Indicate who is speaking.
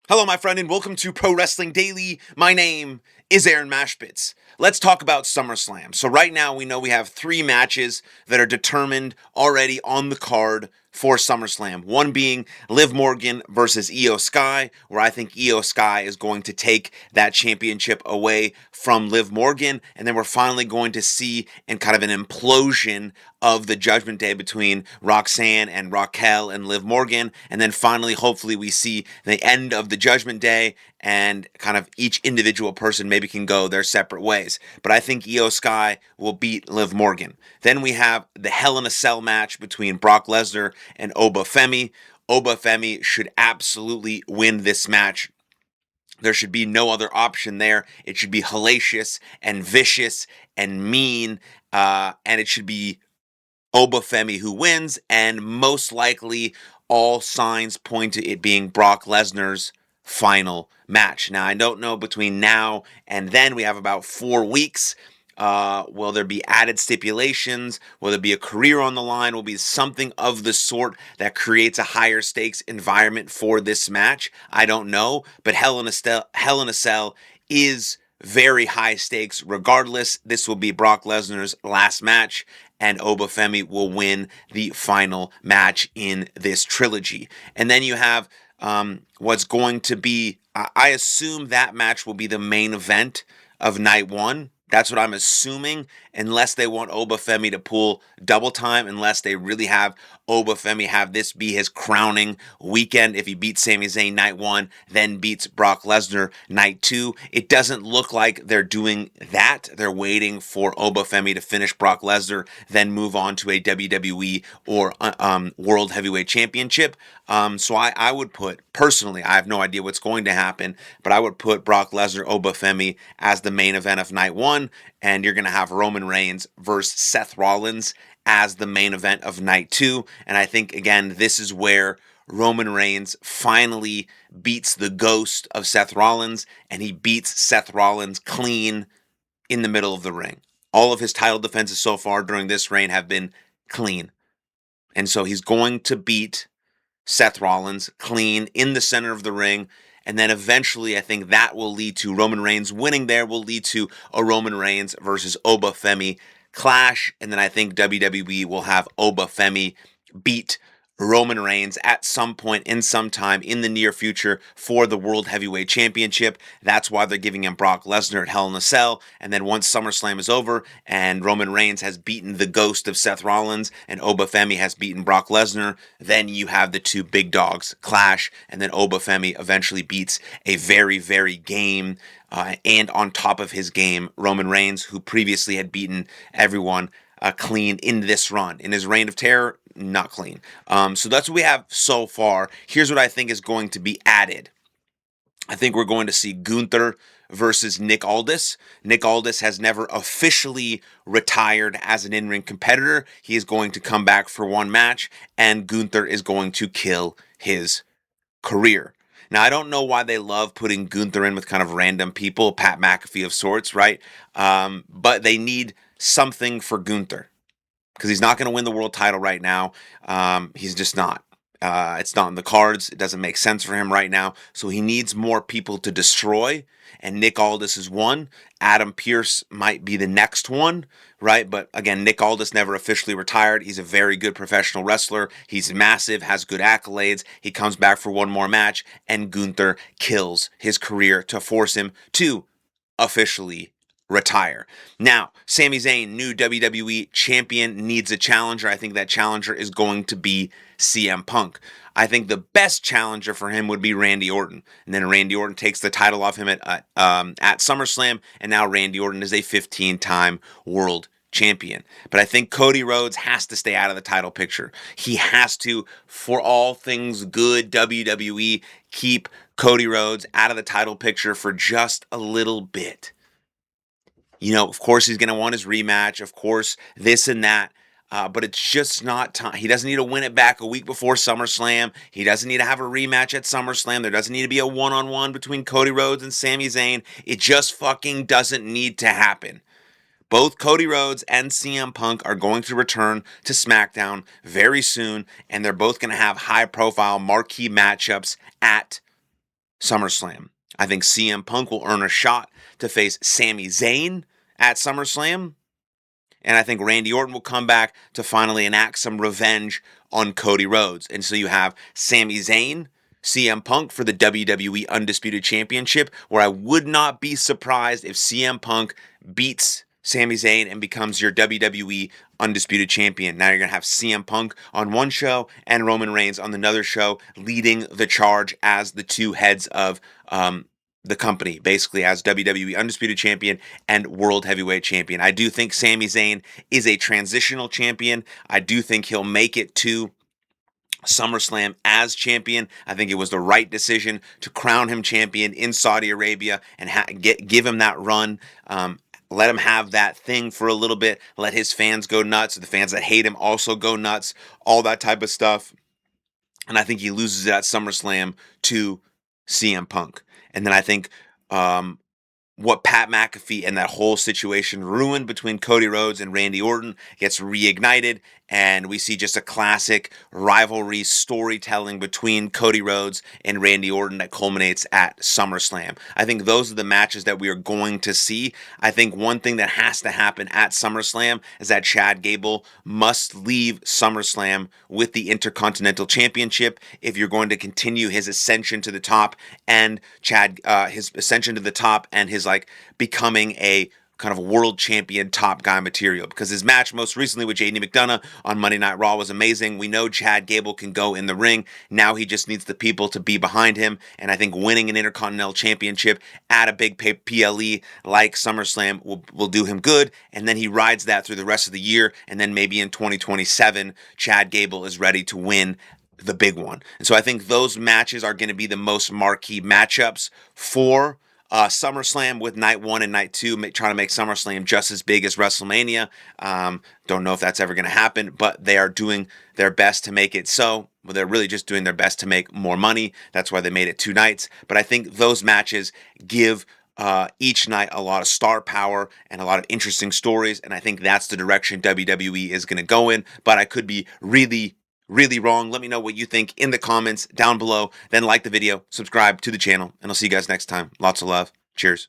Speaker 1: Hello, my friend, and welcome to Pro Wrestling Daily. My name is Aaron Machbitz. Let's talk about SummerSlam. So right now we know we have 3 matches that are determined already on the card for SummerSlam. One being Liv Morgan versus Io Sky, where I think Io Sky is going to take that championship away from Liv Morgan, and then we're finally going to see in kind of an implosion of the Judgment Day between Roxanne and Raquel and Liv Morgan, and then finally, hopefully, we see the end of the Judgment Day and kind of each individual person maybe can go their separate ways. But I think Io Sky will beat Liv Morgan. Then we have the Hell in a Cell match between Brock Lesnar and Oba Femi. Oba Femi should absolutely win this match. There should be no other option there. It should be hellacious and vicious and mean, and it should be Oba Femi who wins, and most likely all signs point to it being Brock Lesnar's final match. Now, I don't know between now and then, we have about 4 weeks. Will there be added stipulations? Will there be a career on the line? Will be something of the sort that creates a higher stakes environment for this match? I don't know, but Hell in a Cell is very high stakes regardless. This will be Brock Lesnar's last match, and Oba Femi will win the final match in this trilogy. And then you have what's going to be, I assume that match will be the main event of night one. That's what I'm assuming, unless they want Oba Femi to pull double time, unless they really have Oba Femi have this be his crowning weekend. If he beats Sami Zayn night one, then beats Brock Lesnar night two. It doesn't look like they're doing that. They're waiting for Oba Femi to finish Brock Lesnar, then move on to a WWE or World Heavyweight Championship. So I would put, personally, I have no idea what's going to happen, but I would put Brock Lesnar, Oba Femi as the main event of night one, and you're going to have Roman Reigns versus Seth Rollins as the main event of night two. And I think, again, this is where Roman Reigns finally beats the ghost of Seth Rollins, and he beats Seth Rollins clean in the middle of the ring. All of his title defenses so far during this reign have been clean. And so he's going to beat Seth Rollins clean in the center of the ring. And then eventually, I think that will lead to Roman Reigns winning there, will lead to a Roman Reigns versus Oba Femi clash. And then I think WWE will have Oba Femi beat Roman Reigns at some point in some time in the near future for the World Heavyweight Championship. That's why they're giving him Brock Lesnar at Hell in a Cell. And then once SummerSlam is over and Roman Reigns has beaten the ghost of Seth Rollins and Oba Femi has beaten Brock Lesnar, then you have the two big dogs clash. And then Oba Femi eventually beats a very, very game and on top of his game, Roman Reigns, who previously had beaten everyone clean in this run. In his reign of terror, not clean. So that's what we have so far. Here's what I think is going to be added. I think we're going to see Gunther versus Nick Aldis. Nick Aldis has never officially retired as an in-ring competitor. He is going to come back for one match, and Gunther is going to kill his career. Now, I don't know why they love putting Gunther in with kind of random people, Pat McAfee of sorts, right? But they need something for Gunther because he's not going to win the world title right now. He's just not. It's not in the cards. It doesn't make sense for him right now. So he needs more people to destroy. And Nick Aldis is one. Adam Pearce might be the next one, right? But again, Nick Aldis never officially retired. He's a very good professional wrestler. He's massive, has good accolades. He comes back for one more match, and Gunther kills his career to force him to officially retire. Now, Sami Zayn, new WWE champion, needs a challenger. I think that challenger is going to be CM Punk. I think the best challenger for him would be Randy Orton. And then Randy Orton takes the title off him at SummerSlam, and now Randy Orton is a 15-time world champion. But I think Cody Rhodes has to stay out of the title picture. He has to, for all things good WWE, keep Cody Rhodes out of the title picture for just a little bit. You know, of course, he's going to want his rematch. Of course, this and that. But it's just not time. He doesn't need to win it back a week before SummerSlam. He doesn't need to have a rematch at SummerSlam. There doesn't need to be a one-on-one between Cody Rhodes and Sami Zayn. It just fucking doesn't need to happen. Both Cody Rhodes and CM Punk are going to return to SmackDown very soon, and they're both going to have high-profile marquee matchups at SummerSlam. I think CM Punk will earn a shot to face Sami Zayn at SummerSlam. And I think Randy Orton will come back to finally enact some revenge on Cody Rhodes. And so you have Sami Zayn, CM Punk for the WWE Undisputed Championship, where I would not be surprised if CM Punk beats Sami Zayn and becomes your WWE Undisputed Champion. Now you're going to have CM Punk on one show and Roman Reigns on another show, leading the charge as the two heads of the company, basically as WWE Undisputed Champion and World Heavyweight Champion. I do think Sami Zayn is a transitional champion. I do think he'll make it to SummerSlam as champion. I think it was the right decision to crown him champion in Saudi Arabia and give him that run. Let him have that thing for a little bit. Let his fans go nuts. The fans that hate him also go nuts. All that type of stuff. And I think he loses it at SummerSlam to CM Punk. And then I think what Pat McAfee and that whole situation ruined between Cody Rhodes and Randy Orton gets reignited, and we see just a classic rivalry storytelling between Cody Rhodes and Randy Orton that culminates at SummerSlam. I think those are the matches that we are going to see. I think one thing that has to happen at SummerSlam is that Chad Gable must leave SummerSlam with the Intercontinental Championship if you're going to continue his ascension to the top and his ascension to the top and his becoming a kind of world champion top guy material, because his match most recently with JD McDonough on Monday Night Raw was amazing. We know Chad Gable can go in the ring. Now he just needs the people to be behind him, and I think winning an Intercontinental Championship at a big PLE like SummerSlam will do him good, and then he rides that through the rest of the year, and then maybe in 2027, Chad Gable is ready to win the big one. And so I think those matches are going to be the most marquee matchups for SummerSlam, with night 1 and night 2 trying to make SummerSlam just as big as WrestleMania. Don't know if that's ever going to happen, but they are doing their best to make it so. Well, they're really just doing their best to make more money. That's why they made it 2 nights. But I think those matches give each night a lot of star power and a lot of interesting stories, and I think that's the direction WWE is going to go in. But I could be really wrong. Let me know what you think in the comments down below. Then like the video, subscribe to the channel, and I'll see you guys next time. Lots of love. Cheers.